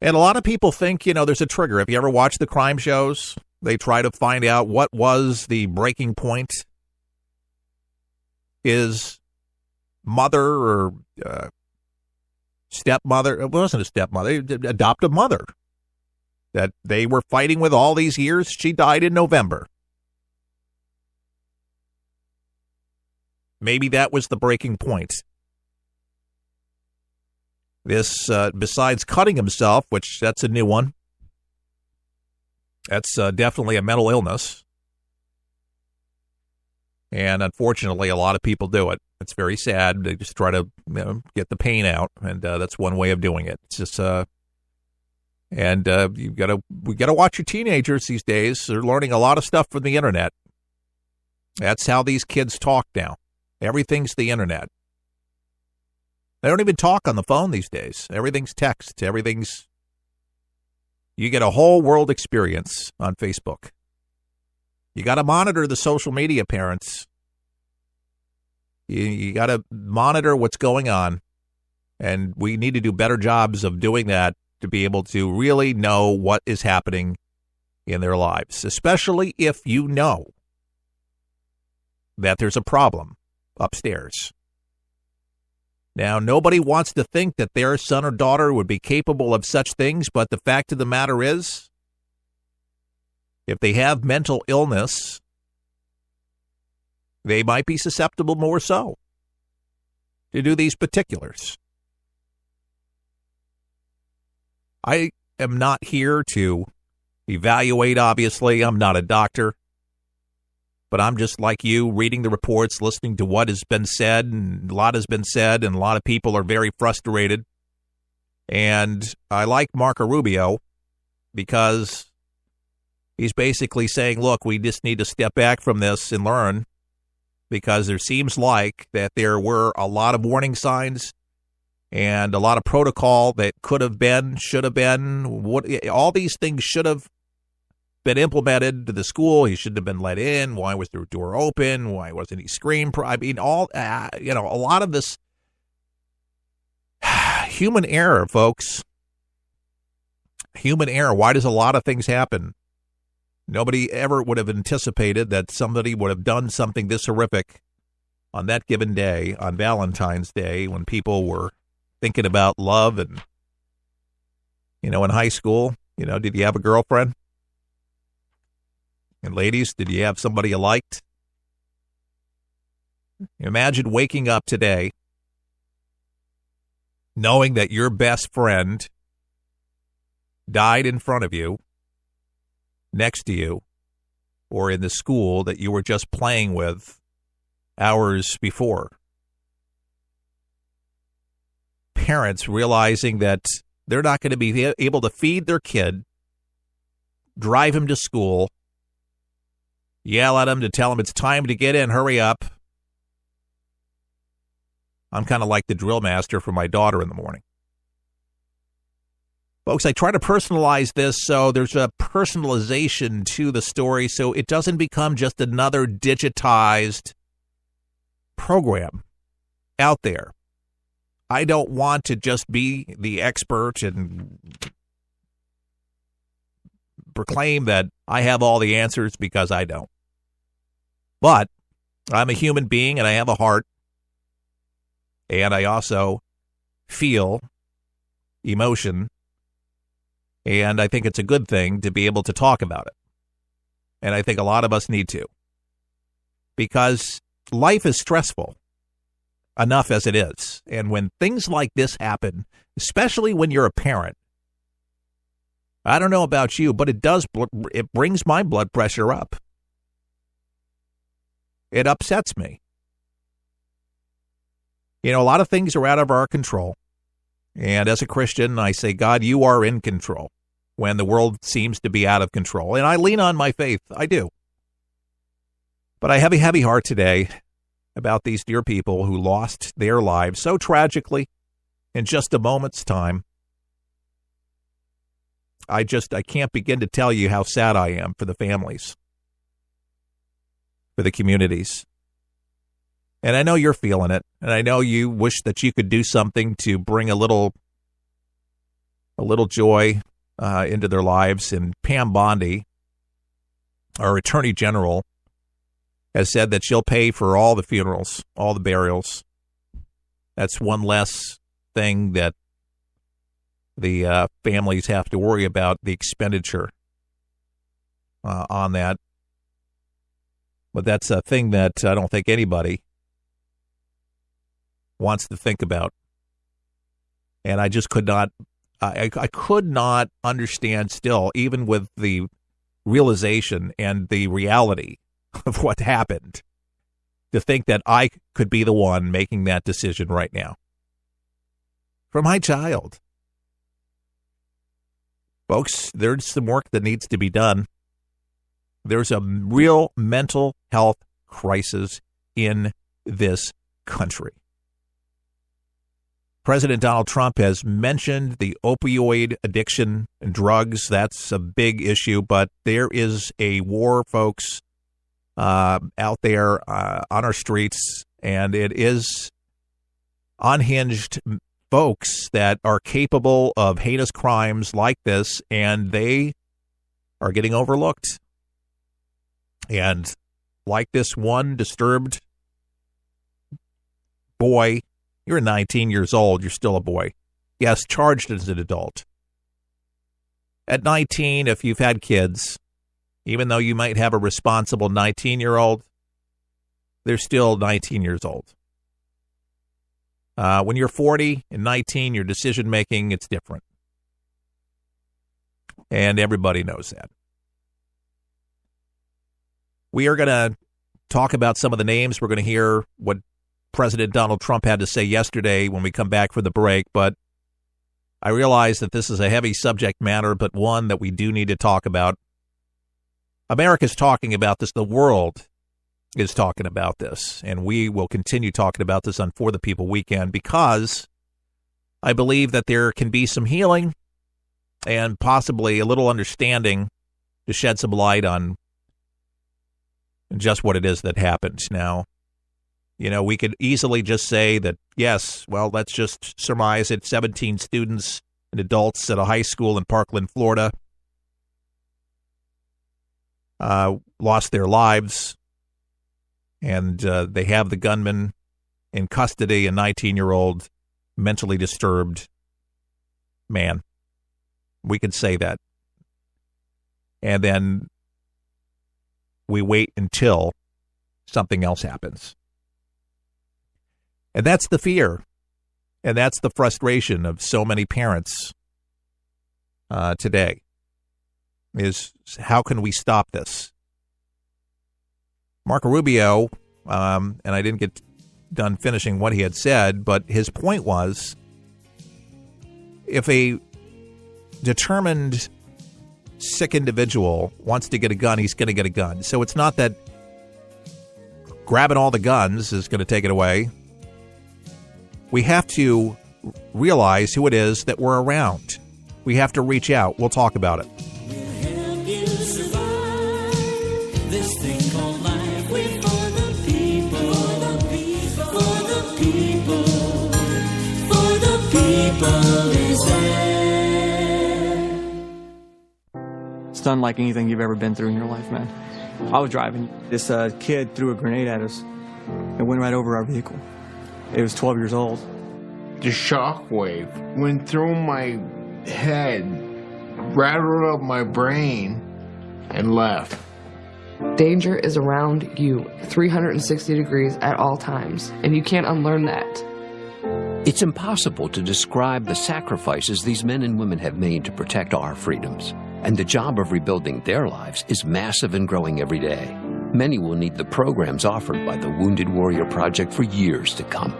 And a lot of people think, there's a trigger. If you ever watch the crime shows, they try to find out what was the breaking point. Is mother or stepmother, it wasn't a stepmother, adoptive mother that they were fighting with all these years. She died in November. Maybe that was the breaking point. This, besides cutting himself, which that's a new one, that's definitely a mental illness. And unfortunately, a lot of people do it. It's very sad. They just try to get the pain out, and that's one way of doing it. It's just, we got to watch your teenagers these days. They're learning a lot of stuff from the internet. That's how these kids talk now. Everything's the internet. They don't even talk on the phone these days. Everything's text. You get a whole world experience on Facebook. You got to monitor the social media, parents. You got to monitor what's going on, and we need to do better jobs of doing that to be able to really know what is happening in their lives, especially if you know that there's a problem upstairs. Now, nobody wants to think that their son or daughter would be capable of such things, but the fact of the matter is, if they have mental illness, they might be susceptible more so to do these particulars. I am not here to evaluate, obviously. I'm not a doctor. But I'm just like you, reading the reports, listening to what has been said, and a lot has been said, and a lot of people are very frustrated. And I like Marco Rubio because he's basically saying, look, we just need to step back from this and learn, because there seems like that there were a lot of warning signs and a lot of protocol that could have been, should have been, all these things should have been implemented to the school. He shouldn't have been let in. Why was the door open? Why wasn't he screamed? I mean, a lot of this human error, folks. Human error. Why does a lot of things happen? Nobody ever would have anticipated that somebody would have done something this horrific on that given day, on Valentine's Day, when people were thinking about love and, in high school, did you have a girlfriend? And ladies, did you have somebody you liked? Imagine waking up today knowing that your best friend died in front of you, next to you, or in the school that you were just playing with hours before. Parents realizing that they're not going to be able to feed their kid, drive him to school, yell at him to tell him it's time to get in, hurry up. I'm kind of like the drill master for my daughter in the morning. Folks, I try to personalize this so there's a personalization to the story so it doesn't become just another digitized program out there. I don't want to just be the expert and proclaim that I have all the answers, because I don't. But I'm a human being and I have a heart, and I also feel emotion. And I think it's a good thing to be able to talk about it. And I think a lot of us need to. Because life is stressful enough as it is. And when things like this happen, especially when you're a parent, I don't know about you, but it brings my blood pressure up. It upsets me. A lot of things are out of our control. And as a Christian, I say, God, you are in control when the world seems to be out of control. And I lean on my faith. I do. But I have a heavy heart today about these dear people who lost their lives so tragically in just a moment's time. I can't begin to tell you how sad I am for the families, for the communities. And I know you're feeling it, and I know you wish that you could do something to bring a little a little joy into their lives. And Pam Bondi, our Attorney General, has said that she'll pay for all the funerals, all the burials. That's one less thing that the families have to worry about, the expenditure on that. But that's a thing that I don't think anybody wants to think about. And I just could not, I could not understand still, even with the realization and the reality of what happened, to think that I could be the one making that decision right now for my child. Folks, there's some work that needs to be done. There's a real mental health crisis in this country. President Donald Trump has mentioned the opioid addiction and drugs. That's a big issue, but there is a war, folks, out there on our streets, and it is unhinged folks that are capable of heinous crimes like this, and they are getting overlooked. And like this one disturbed boy, you're 19 years old, you're still a boy. Yes, charged as an adult. At 19, if you've had kids, even though you might have a responsible 19-year-old, they're still 19 years old. When you're 40 and 19, your decision-making, it's different. And everybody knows that. We are going to talk about some of the names. We're going to hear what President Donald Trump had to say yesterday when we come back for the break, but I realize that this is a heavy subject matter, but one that we do need to talk about. America's talking about this. The world is talking about this, and we will continue talking about this on For the People Weekend, because I believe that there can be some healing and possibly a little understanding to shed some light on just what it is that happened. Now, you know, we could easily just say that, yes, well, let's just surmise it. 17 students and adults at a high school in Parkland, Florida, lost their lives, and they have the gunman in custody, a 19-year-old mentally disturbed man. We could say that. And then we wait until something else happens. And that's the fear, and that's the frustration of so many parents today, is how can we stop this? Marco Rubio, and I didn't get done finishing what he had said, but his point was, if a determined sick individual wants to get a gun, he's going to get a gun. So it's not that grabbing all the guns is going to take it away. We have to realize who it is that we're around. We have to reach out. We'll talk about it. It's unlike anything you've ever been through in your life, man. I was driving. This kid threw a grenade at us and went right over our vehicle. It was 12 years old. The shockwave went through my head, rattled up my brain, and left. Danger is around you 360 degrees at all times, and you can't unlearn that. It's impossible to describe the sacrifices these men and women have made to protect our freedoms. And the job of rebuilding their lives is massive and growing every day. Many will need the programs offered by the Wounded Warrior Project for years to come.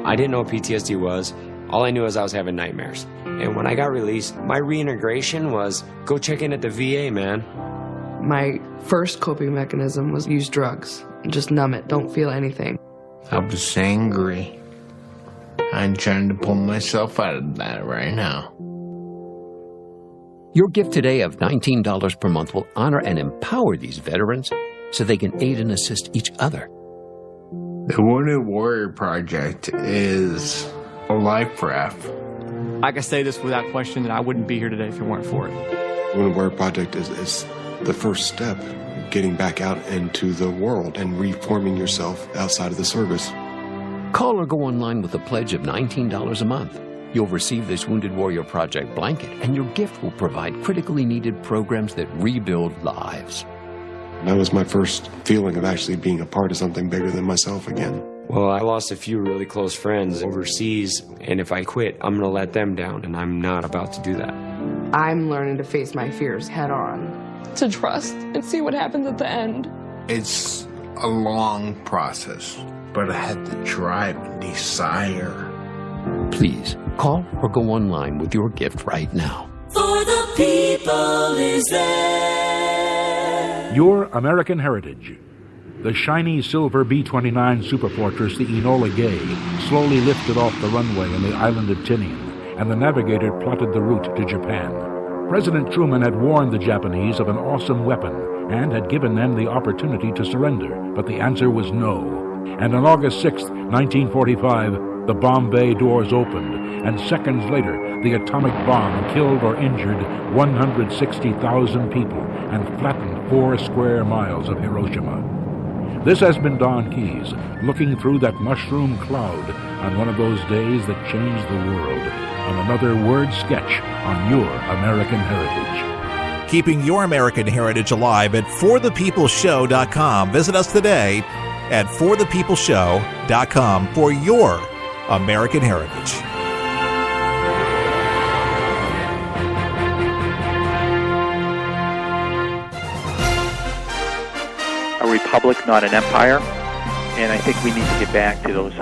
I didn't know what PTSD was. All I knew is I was having nightmares. And when I got released, my reintegration was go check in at the VA, man. My first coping mechanism was use drugs. Just numb it. Don't feel anything. I was angry. I'm trying to pull myself out of that right now. Your gift today of $19 per month will honor and empower these veterans so they can aid and assist each other. The Wounded Warrior Project is a life raft. I can say this without question that I wouldn't be here today if it weren't for it. Women Wear Project is the first step, getting back out into the world and reforming yourself outside of the service. Call or go online with a pledge of $19 a month. You'll receive this Wounded Warrior Project blanket, and your gift will provide critically needed programs that rebuild lives. That was my first feeling of actually being a part of something bigger than myself again. Well, I lost a few really close friends overseas, and if I quit, I'm going to let them down, and I'm not about to do that. I'm learning to face my fears head on. To trust and see what happens at the end. It's a long process, but I had the drive and desire. Please, call or go online with your gift right now. For the people is there. Your American Heritage. The shiny silver B-29 Superfortress, the Enola Gay, slowly lifted off the runway on the island of Tinian, and the navigator plotted the route to Japan. President Truman had warned the Japanese of an awesome weapon and had given them the opportunity to surrender, but the answer was no. And on August 6, 1945, the bomb bay doors opened, and seconds later, the atomic bomb killed or injured 160,000 people and flattened 4 square miles of Hiroshima. This has been Don Keyes, looking through that mushroom cloud on one of those days that changed the world, on another word sketch on your American heritage. Keeping your American heritage alive at forthepeopleshow.com. Visit us today at forthepeopleshow.com for your American heritage. A republic, not an empire. And I think we need to get back to those,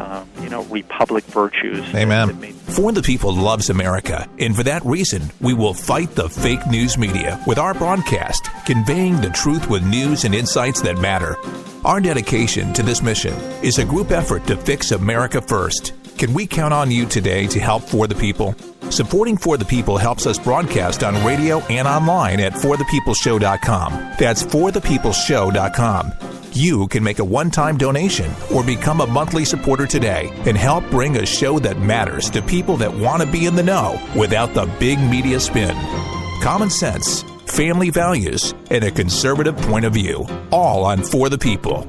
republic virtues. Amen. For the People loves America, and for that reason, we will fight the fake news media with our broadcast, conveying the truth with news and insights that matter. Our dedication to this mission is a group effort to fix America first. Can we count on you today to help For the People? Supporting For the People helps us broadcast on radio and online at forthepeopleshow.com. That's forthepeopleshow.com. You can make a one-time donation or become a monthly supporter today and help bring a show that matters to people that want to be in the know without the big media spin. Common sense, family values, and a conservative point of view, all on For the People.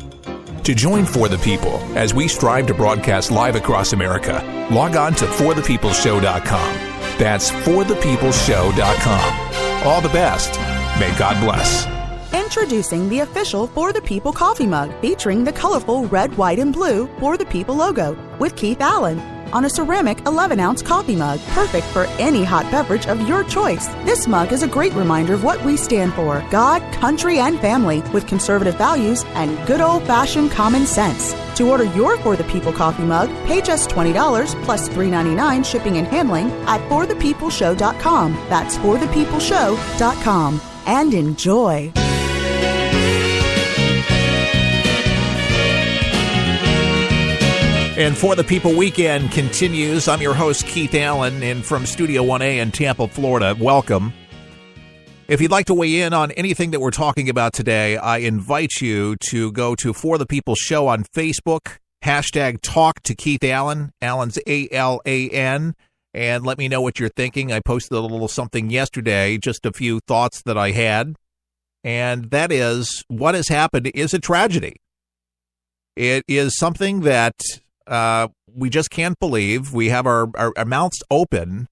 To join For the People as we strive to broadcast live across America, log on to forthepeopleshow.com. That's forthepeopleshow.com. All the best. May God bless. Introducing the official For the People coffee mug featuring the colorful red, white, and blue For the People logo with Keith Allen on a ceramic 11-ounce coffee mug, perfect for any hot beverage of your choice. This mug is a great reminder of what we stand for: God, country, and family, with conservative values and good old-fashioned common sense. To order your For the People coffee mug, pay just $20 plus $3.99 shipping and handling at forthepeopleshow.com. That's forthepeopleshow.com. And enjoy. And For the People Weekend continues. I'm your host, Keith Allen, and from Studio 1A in Tampa, Florida. Welcome. If you'd like to weigh in on anything that we're talking about today, I invite you to go to For the People Show on Facebook, hashtag Talk to Keith Allen, Allen's A-L-A-N, and let me know what you're thinking. I posted a little something yesterday, just a few thoughts that I had, and that is, what has happened is a tragedy. It is something that we just can't believe. We have our mouths open,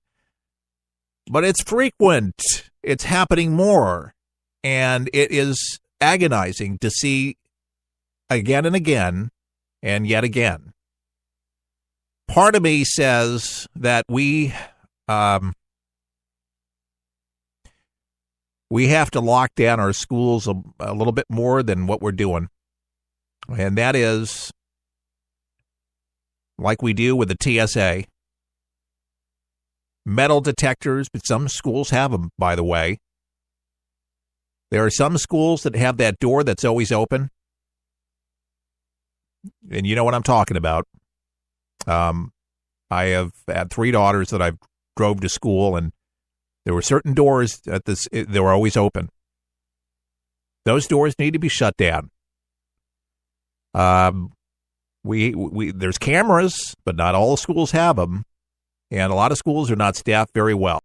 but it's frequent. It's happening more, and it is agonizing to see again and again and yet again. Part of me says that we have to lock down our schools a little bit more than what we're doing, and that is like we do with the TSA. Metal detectors, but some schools have them, by the way. There are some schools that have that door that's always open. And you know what I'm talking about. I have had 3 daughters that I've drove to school, and there were certain doors at this, they were always open. Those doors need to be shut down. We there's cameras, but not all schools have them. And a lot of schools are not staffed very well.